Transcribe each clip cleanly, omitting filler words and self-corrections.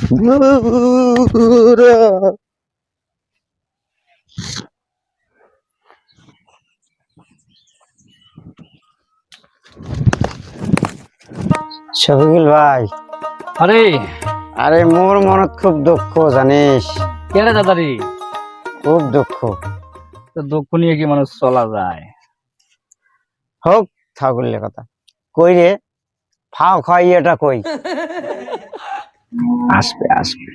শফিকুল ভাই, আরে আরে মোর মনত খুব দুঃখ জানিস। কেন দাদারি? খুব দুঃখ। তো দুঃখ নিয়ে কি মানুষ চলা যায়? হোক থাকুলে কথা কই রে, ফাও খাই এটা কই। আসবে আসবে।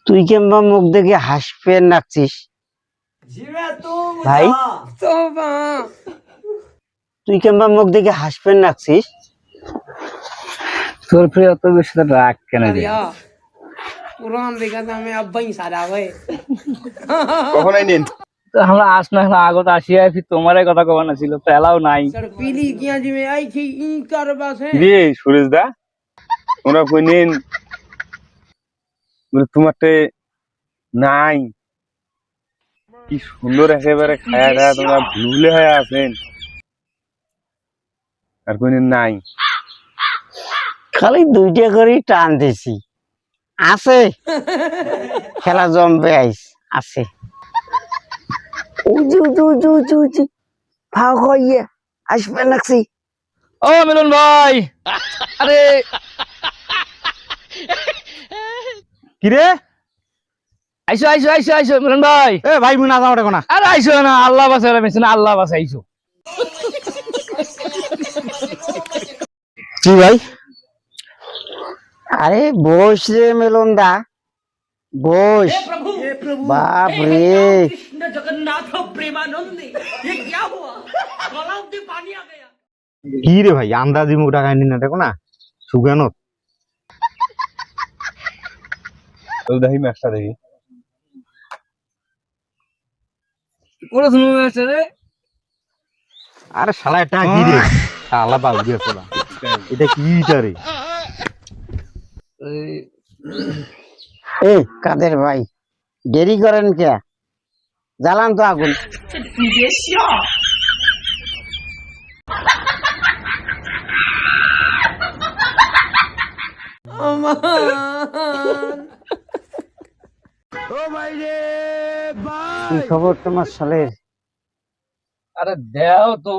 তুই কেমবা মুখ দেখে হাসপে নাকছিস ভাই? তুই কেমবা মুখ দেখে হাসপে নাকছিস? তোর ফিরে অত বেশি রাগ কেন রে? पुरान देखा था मैं अब वही सारा हुए কখন আইনেন? তো আমরা আস না আগত আসিয়া ফির তোমার কথা কবা না ছিল তো এলাও নাই। सर पीली किया जी में आई थी ई कर बस है রে সুরেশ দা, ওরা কইনেন বলে তোমারতে নাই। কি সুন্দর একেবারে খায়া খায়া তোমরা ভুলে হয়ে আছেন, আর কইনেন নাই। খালি দুইটা করে টান দিছি, আছে খেলা জমবে আইস আছে। উজু উজু উজু উজু উজু ফাও খাইয়ে আসবে নাকছি। ও মিলন ভাই, আরে কি রে? আইসো আইসো আইসো আইসো মিলন ভাই। এ ভাই মুই না যাও দেখো না। আরে আইসো না, আল্লাহ বাঁচাই মেছে না, আল্লাহ বাঁচাই আইসো। কি ভাই? আরে বস রে মেলন দা, বস। বাপ রে, कृष्ण जगन्नाथ प्रेमानंद ये क्या हुआ गला में पानी आ गया কি রে ভাই, আন্দাজি মুখ ডাকাই নি না দেখো না সুগানো। তো দেখি ম্যাচটা দেখি। ওরা শুনো আছে রে। আরে শালা এটা কি রে? শালা বাবু দিয়েছে না, এটা কি রে? এই কাদের ভাই দেরি করেন কে? জ্বালান তো আগুন। কি খবর তোমার শালের? আরে দেও তো।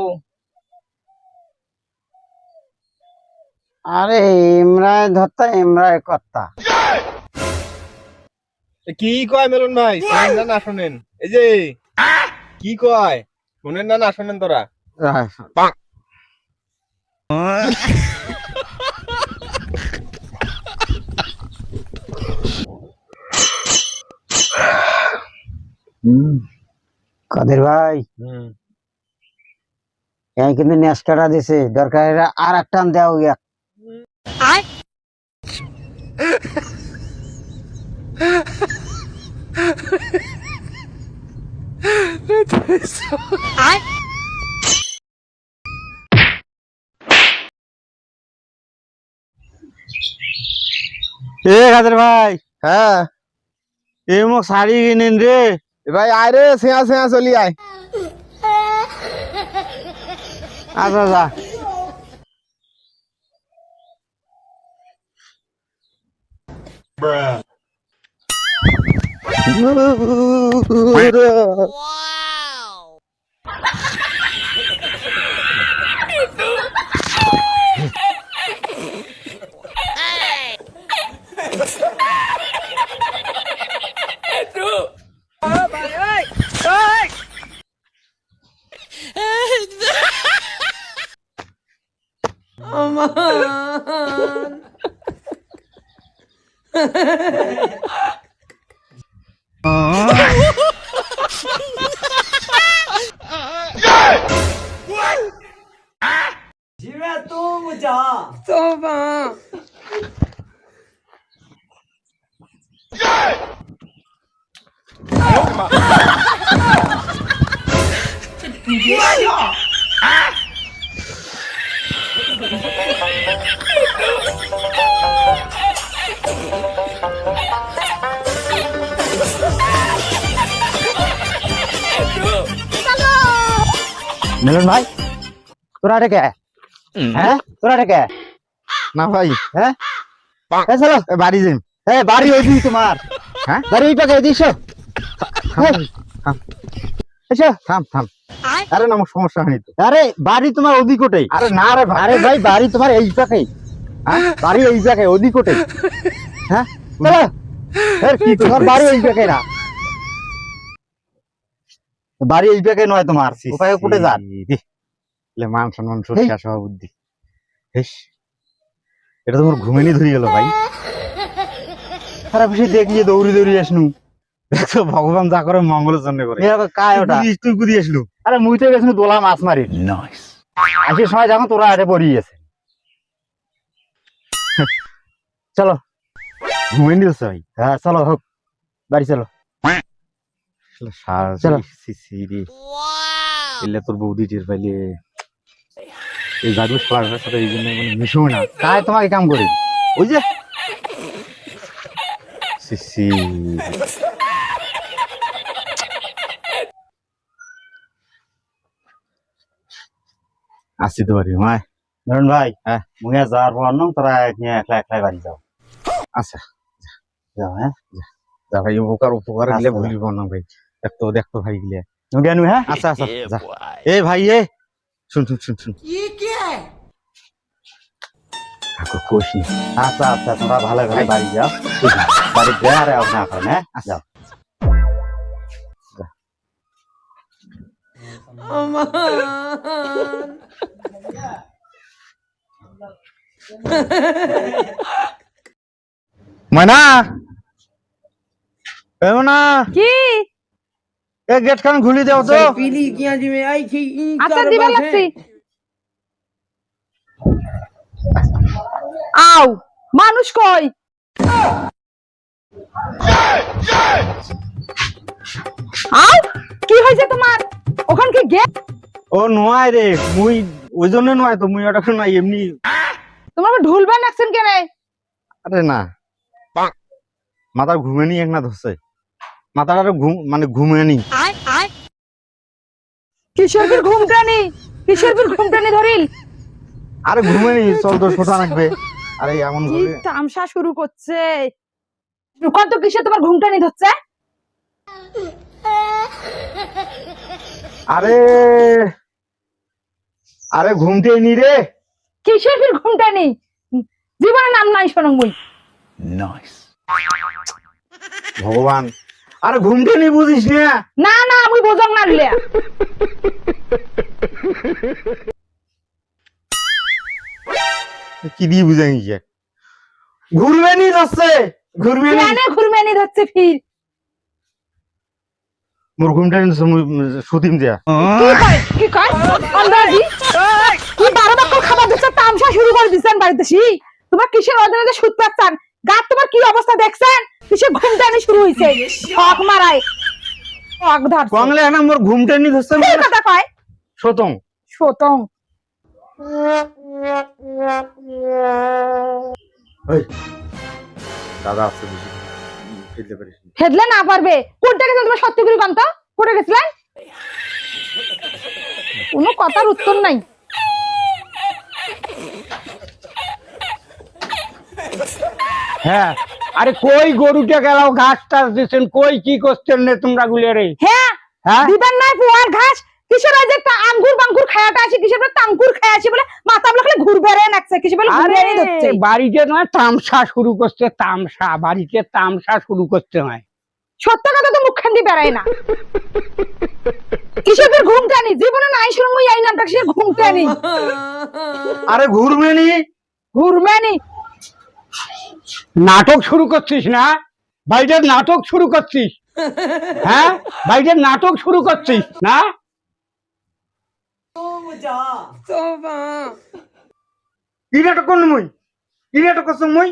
আরে ইমরায় ধরতা ইমরায় কর্তা। কি কয় মেলন ভাই, শোনেন না না শোনেন? এই যে কি কয়, শোনেন না না শোনেন তোরা? কাদের ভাই কিন্তু নেশকাটা দিছে, দরকার আর একটা দেওয়া গিয়া। এ কাদের ভাই, হ্যাঁ এ মোক শাড়ি কিনেন রে। ভাই আয় রে, সেয়া সেয়া চলি আয়। আচ্ছা যা। जीवे तुम जा तोबा মিলন ভাই তোরা রে কে হ্যাঁ তোরা রে কে না ভাই হ্যাঁ এ চলো বাড়ি যাই এ বাড়ি ওই দিই তোমার হ্যাঁ বাড়ি ওই পাকে দিছো এসো থাম থাম আরে না আমার সমস্যা হয়নি তো আরে বাড়ি তোমার ওদিকটাই আরে না রে ভাই আরে ভাই বাড়ি তোমার এই পাকে বাড়ি এই পাকে ওদিকটাই হ্যাঁ চলো কি তোমার বাড়ি এই পাকে না বাড়ি এই পাকে নয় তোমার ওপাকে কোটে যান মান সম্মান শেষ হওয়া বুদ্ধি হেস এটা তোমার ঘুমেনি ধরে গেল ভাই খারাপ বেশি দেখলি দৌড়ি দৌড়ি আসনু দেখছো ভগবান যা করে মঙ্গলের জন্য করে কায় ওটা তুই কুদি আসলু আরে মুই তো গেছিনু দোলা মাছ মারি আসে সময় যখন তোরা আরে পড়ি গেছে চলো ঘুমেনি দিচ্ছে ভাই হ্যাঁ চলো হোক বাড়ি চলো চলো। এলে তোর বৌদি টের পাইলে এই জাদু খেলার সাথে এই জন্য মানে মিশো না কায় তোমাকে কাম করি ওই যে সি আসছি তো বাড়ি মায় ধরুন ভাই হ্যাঁ। মুই যাওয়ার পর নং তোরা একলা একলা বাড়ি যাও আচ্ছা যাও হ্যাঁ যা ভাই উপকার গেলে আচ্ছা, ভুলিব না ভাই দেখতো ভাই গিলে তুমি গেনু হ্যাঁ আচ্ছা আচ্ছা যা এ ভাই এ শুন শুন শুন শুন ये क्या है ঠাকুর কোষ নি আচ্ছা আচ্ছা তোমরা ভালো ভালো বাড়ি যাও বাড়ি গিয়ে আরে আপনার এখন হ্যাঁ যাও ময়না এ ময়না কি এ গেট খান খুলি দাও তো पीली किया जी में आई थी আচ্ছা দিবা লাগছি আও মানুষ কই আও কি হয়েছে তোমার ওখান কি গে ও নয় রে মুই ওই জন্য নয় তো মুই ওটা নাই এমনি তোমার ঢুলবেন নাকছেন কেন আরে না মাথার ঘুমেনি এক না ধরছে মাথাটা ঘুম মানে ঘুমেনি কিশোর বীর ঘুমটানি কিশোর বীর ঘুমটানি ধরিল আরে ঘুমেনি চল তো ছোটা রাখবে আরে এমন কি ভাবে তামসা শুরু করছে কত কিসে তোমার ঘুমটানি ধরছে আরে আরে ঘুমতে নি রে কিশোর বীর ঘুমটানি জীবনের নাম নাই শোনো মুই ভগবান আরে ঘুমতে নি বুঝিস না না না মুই বোঝং না লে কি দিয়ে বুঝাই গিয়ে ঘুরবে নি যাচ্ছে ঘুরবে নি কেন ঘুরমেনি ধরছে ফির মোর ঘুমটা সুতিম দিয়া কি কয় আন্দাজি কি 12 বাক্য খাবার দিছ তামসা শুরু করে দিছেন বাড়িতে সি তোমার কিসের অধীনে যে সুদ পাচ্ছেন গা তোমার কি অবস্থা দেখছেন কিসের ঘুমটানি শুরু হইছে হক মারায় হক ধর কংলে না মোর ঘুমটা নি ধরছে কি কথা কয় সতং শতং ওই দাদা আছে বুঝি ফেলতে পারিস না। হেদলে না পারবে কোনটা গেছে তোমার সত্যি করে কান্তা কোটে গেছিলেন কোনো কথার উত্তর নাই হ্যাঁ আরে কই গরুটা গেল ঘাস টাস দিচ্ছেন কই কি করছেন রে তোমরা গুলে রে হ্যাঁ হ্যাঁ দিবেন নাই পোয়ার ঘাস কিসের ওই যে আঙ্গুর বাঙ্গুর খায়াটা আছে কিসের বলে তাঙ্কুর খায় আছে বলে মাথা বলে ঘুরবে রে নাকছে কিসের বলে ঘুরে নি ধরছে বাড়িতে নয় তামসা শুরু করছে তামসা বাড়িতে তামসা শুরু করতে হয় সত্য কথা তো মুখখান দিয়ে বেড়ায় না কিসের বলে ঘুমটানি জীবনে নাই শুরু মুই এই নামটা কিসের ঘুমটানি আরে ঘুরবে নি ঘুরবেনি নাটক শুরু করছিস না বাড়িতে নাটক শুরু করছিস হ্যাঁ বাড়িতে নাটক শুরু করছিস না কি নাটক করলি মুই কি নাটক করছ মুই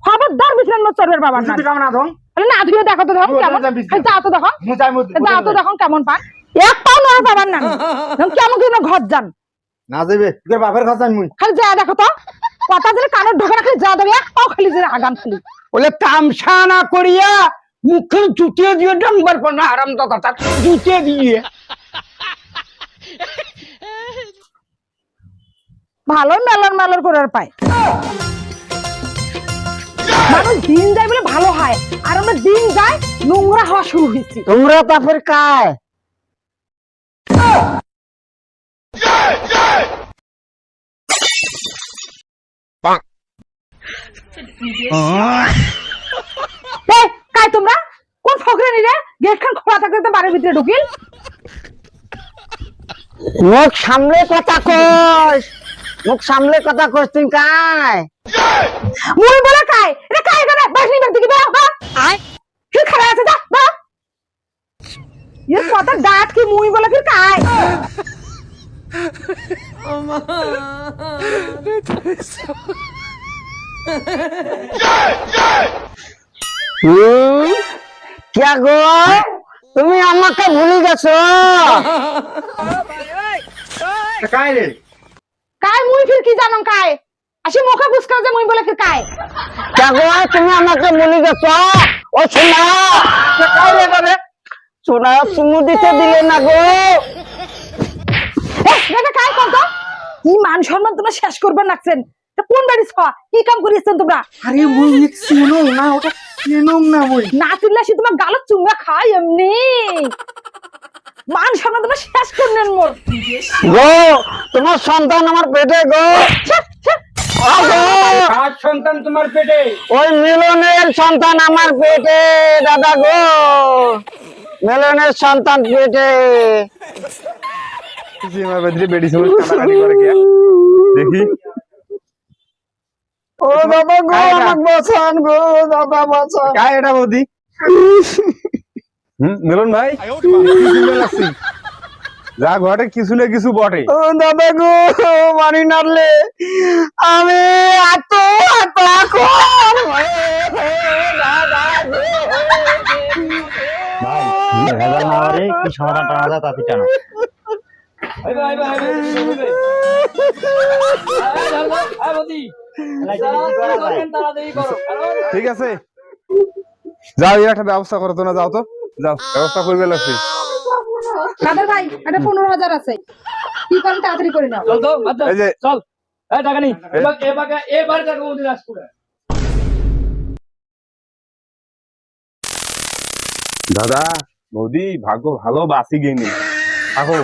খবরদার বিছান মত চড়বের বাবার না তুই কেমন আধং আরে না ধুয়ে দেখো তো দেখো কেমন খালি যা তো দেখো মুই যাই মুই যা তো দেখো কেমন পান এক পাও না বাবার না কেমন কি ঘর যান না যাবে তোর বাপের কথা মুই খালি যা দেখো তো কথা দিলে কানের ঢোকে না খালি যা দেবে এক পাও খালি যে আগান খালি বলে তামসা না করিয়া মুখে জুতিয়ে দিয়ে ডাঙ্গার পর না আরাম তো কথা জুতিয়ে দিয়ে ভালো মেলার মেলার করার পায়। মানুষ দিন যায় বলে ভালো হয়, আর আমরা দিন যায় নোংরা হওয়া শুরু হয়েছি। তোমরা তা ফের কায়? কাই তোমরা কোন ফকরানি রে? গেট খান খোলা থাকতে তো বাড়ির ভিতরে ঢুকিল। মুখ সামলে কথা কস, মুখ সামলে কথা কস। তুই কায়? মুই বলে কাই রে? কাই করে বাসনি বাড়ি থেকে বা আয় কি খারাপ আছে? যা বা এর কথা ডাট কি মুই বলে ফির কাই? क्या गो তুমি আমাকে ভুলে গেছো? কাই রে? কাই মুই ফির কি জানো কাই? আসি মুখে বুঝকা যে মুই বলে ফির কাই? क्या गो তুমি আমাকে ভুলে গেছো? ও সোনা, কাই রে বাবা? সোনা চুমু দিতে দিলে না গো। এটা কাই কত? কি মান সম্মান তোমরা শেষ করবেন লাগছেন? তা কোন বাড়ি ছ? কি কাম করিয়েছেন তোমরা? আরে মুই চিনো না, ওটা চিনো না মুই। না তুললে সে তোমার গালত চুঙ্গা খাই এমনি। মান সম্মান তোমরা শেষ করলেন মোর। গো তোমার সন্তান আমার পেটে গো। কার সন্তান তোমার পেটে? ওই মিলনের সন্তান আমার পেটে দাদা গো, মিলনের সন্তান পেটে। সীমা বেঁধে বেড়ি সবুজ কাটাকাটি করে কে দেখি। ও বাবা গো, আমাকে বাঁচান গো, দাদা বাঁচান। কায় এটা বৌদি? মিলন ভাই যা ঘটে কিছু না কিছু বটে। ও দাদা গো, মারি নাড়লে আমি এত ভাই ভেজাল না রে, কি সমাধান টানা যায় তাতে টানো। ঠিক আছে যাও, এই একটা ব্যবস্থা করো তো না, যাও তো যাও, ব্যবস্থা করবে লাগছে। কাদের ভাই এটা 15,000 আছে, কি করেন তাড়াতাড়ি করে নাও। চল তো বাদ এই যে চল এই টাকা নেই এবার টাকা মধ্যে রাজপুরে। দাদা বৌদি ভাগ্য ভালো, বাসি গেনি আহো।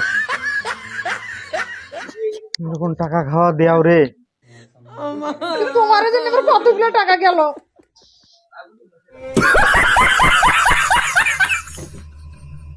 এরকম টাকা খাওয়া দেও রে। তোমার জন্য কতগুলো টাকা গেল।